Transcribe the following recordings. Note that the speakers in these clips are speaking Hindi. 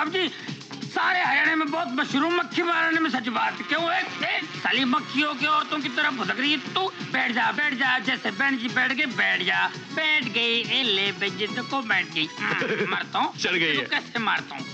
साहब जी, सारे हरियाणा में बहुत मशहूर मक्खी मारने में सच बात क्यों है? साली मक्खियों की औरतों की तरफ भुसक रही है तू। बैठ जा, जैसे बहन जी बैठ गई, बैठ जा। बैठ गई, ए ले बेइज्जत को बैठ गई। मारता हूँ, चढ़ गई है। कैसे मारता हूँ?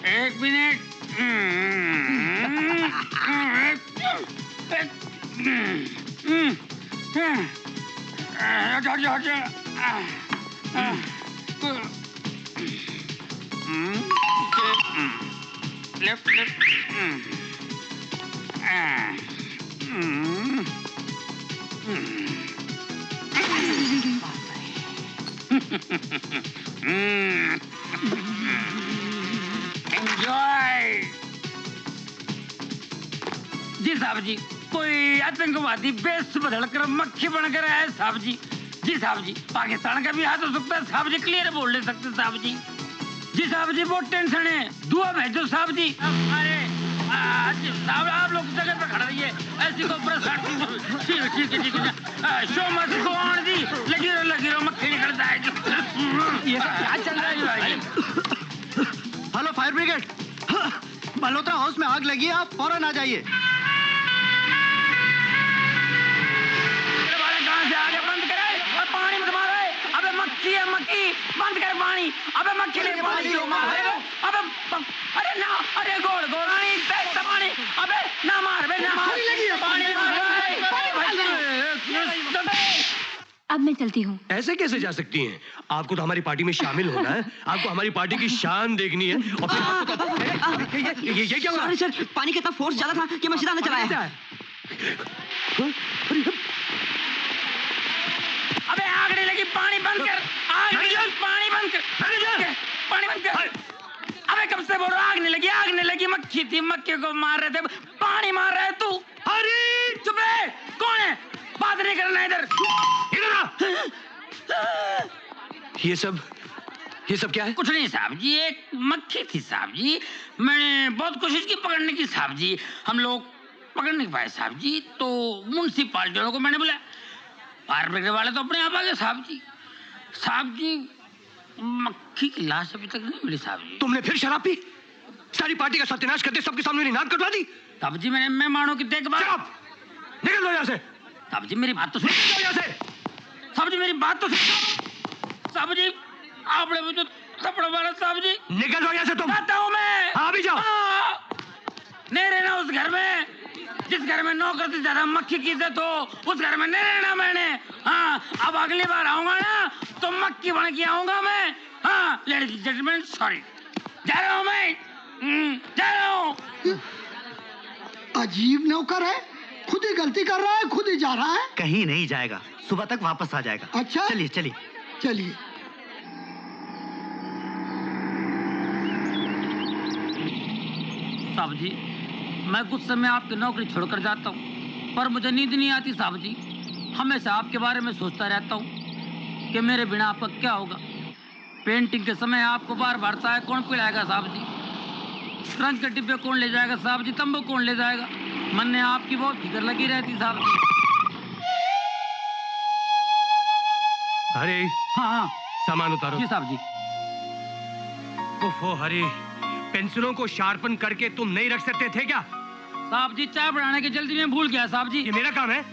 एक मिनट। Left enjoy. जी साहब जी, कोई आतंकवादी बेस बदल कर मक्खी बनकर आए साहब जी। जी साहब जी, पाकिस्तान का भी हाथ हो सकता है साहब जी, क्लियर बोल नहीं सकते साहब जी। जी साहब जी, बहुत टेंशन है, दुआ भेजो साहब जी। अरे साहब आप लोग जगह पे खड़े रहिए, ऐसी को ठीक है। शो मत गो ऑन जी, लगी रहो, मक्खी निकल जाएगी। ये क्या चल रहा है भाई? Hello fire brigade, Malhotra house में आग लगी है, आप फौरन आ जाइए। कहाँ से आगे बंद करे और पानी मत मारो। अबे मक्खी है, मक्खी बंद कर पानी। अबे मक्खी ने पानी क्यों मारे? अबे अरे ना, अरे गोल पानी, पानी। अबे ना मार, बे ना मार, पानी मार। अब मैं चलती हूँ। ऐसे कैसे जा सकती हैं? आपको तो हमारी पार्टी में शामिल होना है, आपको हमारी पार्टी की शान देखनी है। और फिर आपको तो ये क्या हुआ? सर, पानी का इतना फोर्स ज्यादा था कि मशीन ने चलाया। अबे आग नहीं लगी, पानी बंद कर, आग नहीं लगी, पानी बंद कर, पानी बंद कर। अबे कब से बोल रहा, आग नहीं लगी, मक्खी थी, मक्खी को मार रहे थे, पानी मार रहा है तू। अरे चुप रहे, कौन है? बात नहीं करना इधर आ। ये सब क्या है? कुछ नहीं साहब जी, एक मक्खी थी साहब जी, मैंने बहुत कोशिश की पकड़ने की साहब जी, हम लोग पकड़ नहीं पाए साहब जी, तो म्युनिसिपालिटी वालों को मैंने बोला, फायर ब्रिगेड वाले तो अपने आप आ गए साहब जी। साहब जी, मक्खी की लाश अभी तक नहीं मिली साहब जी। तुमने फिर शराब पी, सारी पार्टी का सत्यानाश कर दिया, सबके सामने नाक कटवा दी। साहब जी, मैंने मेहमानों की देखभाल। निकल लो यहाँ से। साहब जी मेरी बात तो सुनो। यहाँ से। साहब जी मेरी बात तो सुनो। साहब जी आपने मुझे थप्पड़ मारा साहब जी। निकल जाओ यहाँ से तुम। जाता हूँ मैं। हाँ भी जाओ। नहीं रहना उस घर में, जिस घर में नौकर से ज्यादा मक्खी की इज्जत हो, उस घर में नहीं रहना मैंने। हाँ, अब अगली बार आऊंगा ना तो मक्खी बन के आऊंगा मैं। हाँ लेडीज जेंटलमैन, सॉरी, जा रहा हूँ मैं, जा रहा हूँ। अजीब नौकर है, खुद ही गलती कर रहा है, खुद ही जा रहा है। कहीं नहीं जाएगा, सुबह तक वापस आ जाएगा। अच्छा चलिए चलिए चलिए। साहब जी, मैं कुछ समय आपकी नौकरी छोड़कर जाता हूँ, पर मुझे नींद नहीं आती साहब जी। हमेशा आपके बारे में सोचता रहता हूँ कि मेरे बिना आपका क्या होगा। पेंटिंग के समय आपको बार बारता है, कौन पिलाएगा साहब जी? ट्रंक के डिब्बे कौन ले जाएगा साहब जी? तंबू कौन ले जाएगा? मन में आपकी बहुत फिक्र लगी रहती साहब जी। अरे हाँ सामान उतारो। जी साहब जी। ओफो हरी, पेंसिलों को शार्पन करके तुम नहीं रख सकते थे क्या? साहब जी चाय बनाने की जल्दी में भूल गया साहब जी। ये मेरा काम है।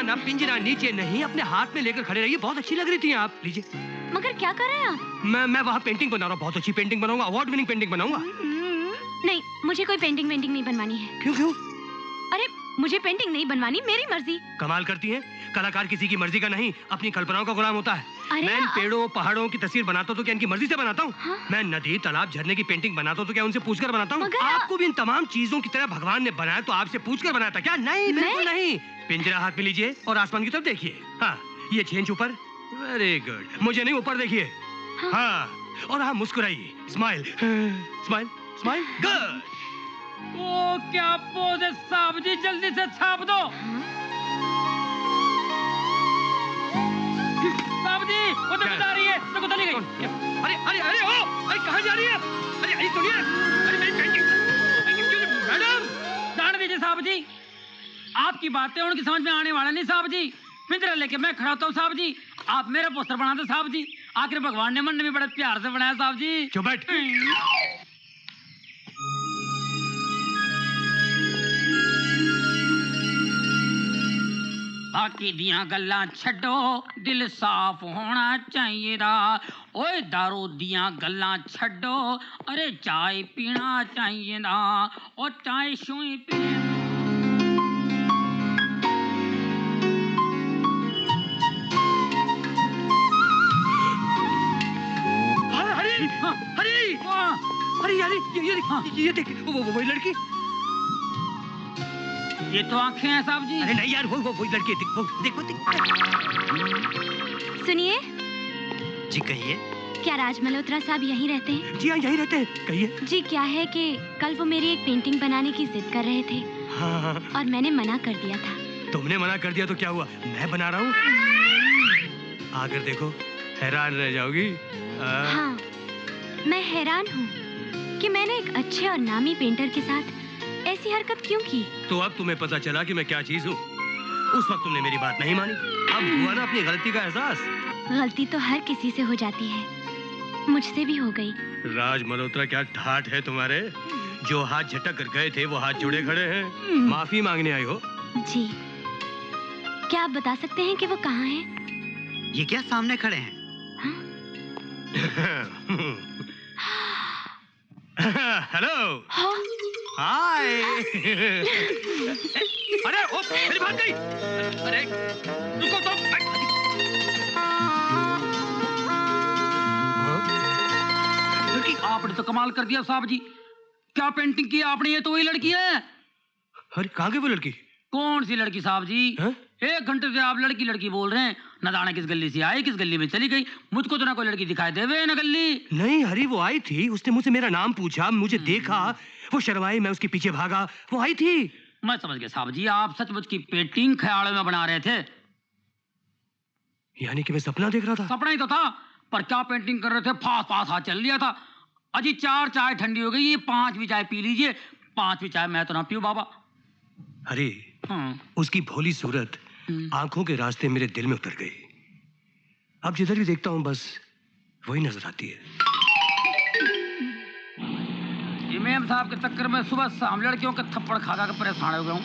पिंजरा ना पिंजरा, नीचे नहीं, अपने हाथ में लेकर खड़े रहिए। बहुत अच्छी लग रही थी आप, लीजिए। मगर क्या कर रहे हैं आप? मैं वहाँ पेंटिंग बना रहा हूँ, बहुत अच्छी पेंटिंग बनाऊंगा, अवार्ड विनिंग पेंटिंग बनाऊंगा। नहीं, मुझे कोई पेंटिंग नहीं बनवानी है। क्यों? अरे मुझे पेंटिंग नहीं बनवानी, मेरी मर्जी। कमाल करती हैं, कलाकार किसी की मर्जी का नहीं, अपनी कल्पनाओं का गुलाम होता है। अरे मैं इन पेड़ों पहाड़ों की तस्वीर बनाता हूँ तो क्या इनकी मर्जी से बनाता हूँ? हाँ? मैं नदी तालाब झरने की पेंटिंग बनाता हूँ तो क्या उनसे पूछकर बनाता हूँ? मगर आपको भी इन तमाम चीजों की तरह भगवान ने बनाया तो आपसे पूछकर बनाया था क्या? नहीं, बिल्कुल नहीं। पिंजरा हाथ में लीजिए और आसमान की तरफ देखिए। हाँ, ये छेंच ऊपर, वेरी गुड। मुझे नहीं, ऊपर देखिए। हाँ, और हाँ, मुस्कुराइए, स्माइल स्माइल स्माइल, गुड। ओ क्या पोज है साहब जी, जल्दी से छाप दो। साहब जी वो तो बता रही है, तो चली गई। अरे अरे अरे ओ, अरे कहाँ जा रही है? अरे सुनिए, अरे मेरी पेंटिंग मैडम। जाने दीजिए साहब जी, आपकी बातें उनकी समझ में आने वाला नहीं साहब जी। पिंजरा लेके मैं खड़ा होता हूँ साहब जी, आप मेरा पोस्टर बना दो साहब जी। आखिर भगवान ने मन ने भी बड़े प्यार से बनाया साहब जी। चुप बैठ। बाकी दियां गल्लां छड्डो, दिल साफ होना चाहिए दा। ओए दारू दियां गल्लां छड्डो, अरे चाय पीना चाहिए दा। और चाय शूई पी। अरे यार, ये देख, वो लड़की। ये तो आंखें हैं साहब जी। अरे नहीं यार, वो लड़की, देखो। सुनिए। जी कहिए। क्या राज मल्होत्रा साहब यहीं रहते हैं? जी हाँ, यहीं रहते हैं, कहिए। जी क्या है कि कल वो मेरी एक पेंटिंग बनाने की जिद कर रहे थे। हाँ। और मैंने मना कर दिया था। तुमने मना कर दिया तो क्या हुआ, मैं बना रहा हूँ। आकर देखो, हैरान रह जाओगी। हाँ, मैं हैरान हूँ कि मैंने एक अच्छे और नामी पेंटर के साथ ऐसी हरकत क्यों की। तो अब तुम्हें पता चला कि मैं क्या चीज हूँ। उस वक्त तुमने मेरी बात नहीं मानी, अब हुआ ना अपनी गलती का एहसास। गलती तो हर किसी से हो जाती है, मुझसे भी हो गई। राज मल्होत्रा, क्या ठाठ है तुम्हारे। जो हाथ झटक कर गए थे वो हाथ जोड़े खड़े हैं। माफी मांगने आई हो? जी। क्या आप बता सकते हैं कि वो कहाँ हैं? ये क्या सामने खड़े हैं? हेलो। हाय। अरे ओ, मेरी बात गई। अरे रुको तो। आपने तो कमाल कर दिया साहब जी, क्या पेंटिंग की आपने। ये तो वही लड़की है। अरे कहाँ गई वो लड़की? कौन सी लड़की साहब जी? 1 घंटे से आप लड़की लड़की बोल रहे हैं, न जाने किस गली से आई, किस गली में चली गई। मुझको तो ना कोई लड़की दिखाई देवे न गली। नहीं हरी, वो आई थी, उसने मुझसे मेरा नाम पूछा, मुझे देखा, वो शर्माई, मैं उसके पीछे भागा, वो आई थी। मैं समझ गया साहब जी, आप सचमुच की पेंटिंग ख्याल में बना रहे थे। यानी कि मैं सपना देख रहा था? सपना ही तो था, पर क्या पेंटिंग कर रहे थे, फास हाथ चल लिया था। अजी 4 चाय ठंडी हो गई, ये 5वीं चाय पी लीजिए। 5वीं चाय मैं तो ना पीऊं बाबा। अरे उसकी भोली सूरत आंखों के रास्ते मेरे दिल में उतर गई। अब जिधर भी देखता हूँ बस वही नजर आती है। इमाम साहब के चक्कर में सुबह शाम लड़कियों के थप्पड़ खा खा के परेशान हो गया हूँ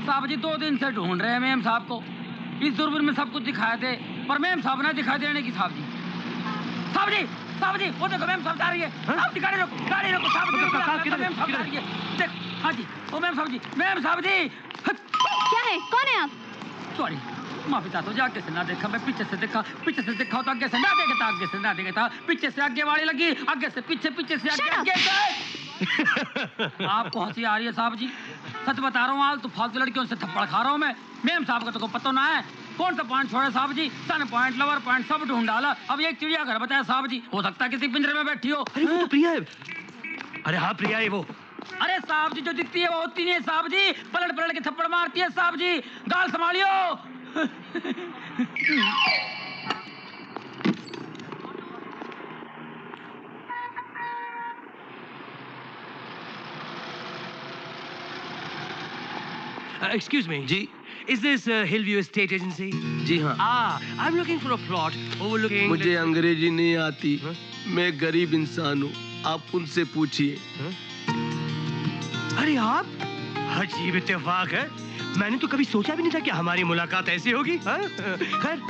साहब जी। 2 दिन से ढूंढ रहे हैं मेम साहब को। इस दूरबीन में सब कुछ दिखाए थे, पर मेम साहब ना दिखाई देने की। साहब जी, साहब जी, साहब जी, वो देखो मेम साहब जा रही है। साहब जी गाड़ी रोको, गाड़ी रोको। साहब जी मेम साहब जा रही है। देख, हाँ जी, वो मेम साहब जी, मेम साहब जी। क्या है, कौन है आप? सॉरी, माफी चाहता हूँ, आगे से ना देखा, मैं पीछे से देखा, पीछे से देखा तो आगे से ना देखा, आगे से ना देखा, पीछे से आगे वाली लगी, आगे से पीछे, पीछे से आगे, आगे से। आपको हंसी आ रही है साहब जी? सच बता रहा हूँ, आज तो फालतू लड़कियों से थप्पड़ खा रहा हूँ मैं। मेम साहब का तो पता ना है, कौन सा पॉइंट छोड़े साहब जी। सन पॉइंट, लवर पॉइंट सब ढूंढ डाला। अब एक चिड़िया घर बताया साहब जी, हो सकता है किसी पिंजरे में बैठी हो। अरे वो तो प्रिया है। अरे हाँ प्रिया है वो। अरे साहब जी, जो दिखती है वो होती नहीं है साहब जी, पलट पलट के थप्पड़ मारती है साहब जी, गाल संभालियो। Excuse me. Ji. Is this Hillview Estate Agency? जी हाँ. I'm looking for a plot overlooking. मुझे अंग्रेजी नहीं आती. मैं गरीब इंसान हूँ. आप उनसे पूछिए. अरे आप? अजीब इत्तेफाक है. मैंने तो कभी सोचा भी नहीं था कि हमारी मुलाकात ऐसी होगी। खैर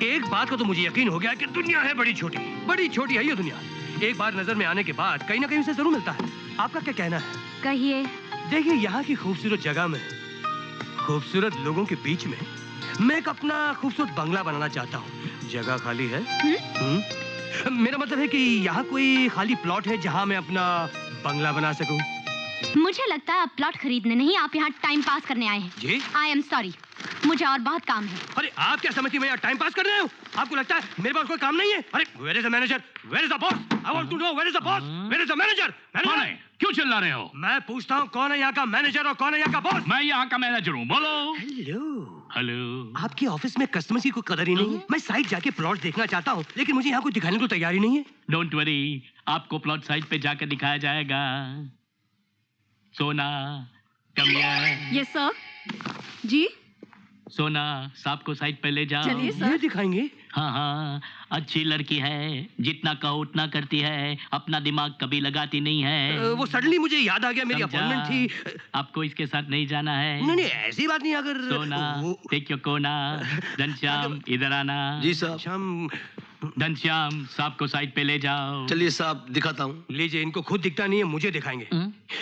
एक बात का तो मुझे यकीन हो गया कि दुनिया है बड़ी छोटी है ये दुनिया। एक बार नजर में आने के बाद कहीं ना कहीं उसे जरूर मिलता है। आपका क्या कहना है? कहिए। देखिए यहाँ की खूबसूरत जगह में, खूबसूरत लोगों के बीच में मैं एक अपना खूबसूरत बंगला बनाना चाहता हूँ। जगह खाली है? मेरा मतलब है कि यहाँ कोई खाली प्लॉट है जहाँ मैं अपना बंगला बना सकूँ? मुझे लगता है आप प्लॉट खरीदने नहीं, आप यहाँ टाइम पास करने आए हैं। जी? आई एम सॉरी, मुझे और बहुत काम है। अरे आप क्या समझती हैं मैं यहाँ टाइम पास कर रहा हूँ? आपको लगता है मेरे पास कोई काम नहीं है? अरे where is the manager? Where is the boss? I want to know where is the boss? Where is the manager? कौन है? क्यों चिल्ला रहे हो? मैं पूछता हूँ कौन है यहाँ का मैनेजर और कौन है यहाँ का बॉस? मैं यहाँ का मैनेजर हूँ, बोलो। हेलो। हेलो। आपके ऑफिस में कस्टमर्स की कोई कदर ही नहीं है। मैं साइट जाके प्लॉट देखना चाहता हूँ, लेकिन मुझे यहाँ कोई दिखाने को तैयार ही नहीं है। डोंट वरी, आपको प्लॉट साइट पे जाकर दिखाया जाएगा। Sona, come here. Yes sir. जी सोना, सांप को साइड पे ले जाओ। चलिए सर। ये दिखाएंगे? हाँ हाँ, अच्छी लड़की है, जितना कहो उतना करती है, अपना दिमाग कभी लगाती नहीं है। वो सडनली मुझे याद आ गया, मेरी समझा? अपॉइंटमेंट थी। आपको इसके साथ नहीं जाना है। नहीं नहीं ऐसी बात नहीं। अगर सोना, टेक योर कोना। घनश्याम इधर आना। जी साहब। शाम घनश्याम, सांप को साइड पे ले जाओ। चलिए साहब दिखाता हूँ। लीजिए, इनको खुद दिखता नहीं है, मुझे दिखाएंगे।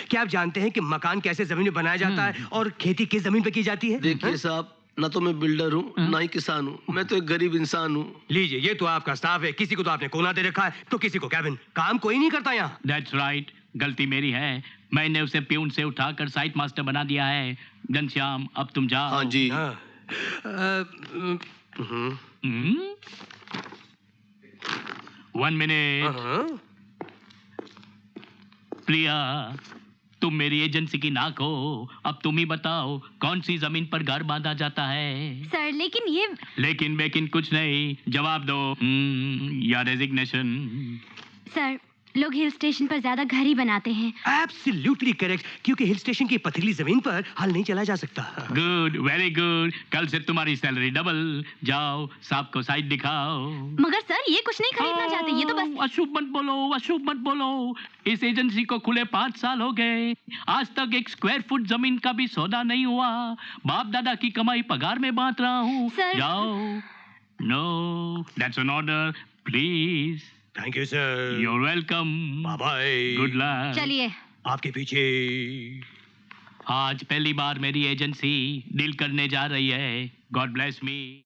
क्या आप जानते हैं कि मकान कैसे जमीन में बनाया जाता है और खेती किस जमीन पे की जाती है? देखिए साहब, ना तो मैं बिल्डर हूँ ना ही किसान हूँ, मैं तो एक गरीब इंसान हूँ। लीजिए, ये तो आपका स्टाफ है। किसी को तो आपने कोना दे रखा है तो किसी को कैबिन। काम कोई नहीं करता यहाँ। That's right, गलती मेरी है। मैंने उसे प्यून से उठाकर साइट मास्टर बना दिया है। घनश्याम, अब तुम जाओ। हाँ जी। One minute. प्रिया, तुम मेरी एजेंसी की नाक हो। अब तुम ही बताओ कौन सी जमीन पर घर बांधा जाता है? सर लेकिन ये लेकिन बेकिन कुछ नहीं, जवाब दो। या रेजिग्नेशन। सर लोग हिल स्टेशन पर ज्यादा घर ही बनाते हैं। एब्सोल्युटली करेक्ट, क्योंकि हिल स्टेशन की पथरीली जमीन पर हल नहीं चला जा सकता। Good, very good. कल से तुम्हारी सैलरी डबल। जाओ, सांप को साइड दिखाओ। मगर सर ये कुछ नहीं खरीदना चाहते, ये तो बस। अशुभ मत बोलो, अशुभ मत बोलो। इस एजेंसी को खुले 5 साल हो गए, आज तक 1 स्क्वायर फुट जमीन का भी सौदा नहीं हुआ। बाप दादा की कमाई पगार में बांट रहा हूँ। सर। जाओ। No, that's an order, please. Thank you sir. You're welcome. Bye bye. Good luck. चलिए। आपके पीछे। आज पहली बार मेरी एजेंसी डील करने जा रही है। God bless me.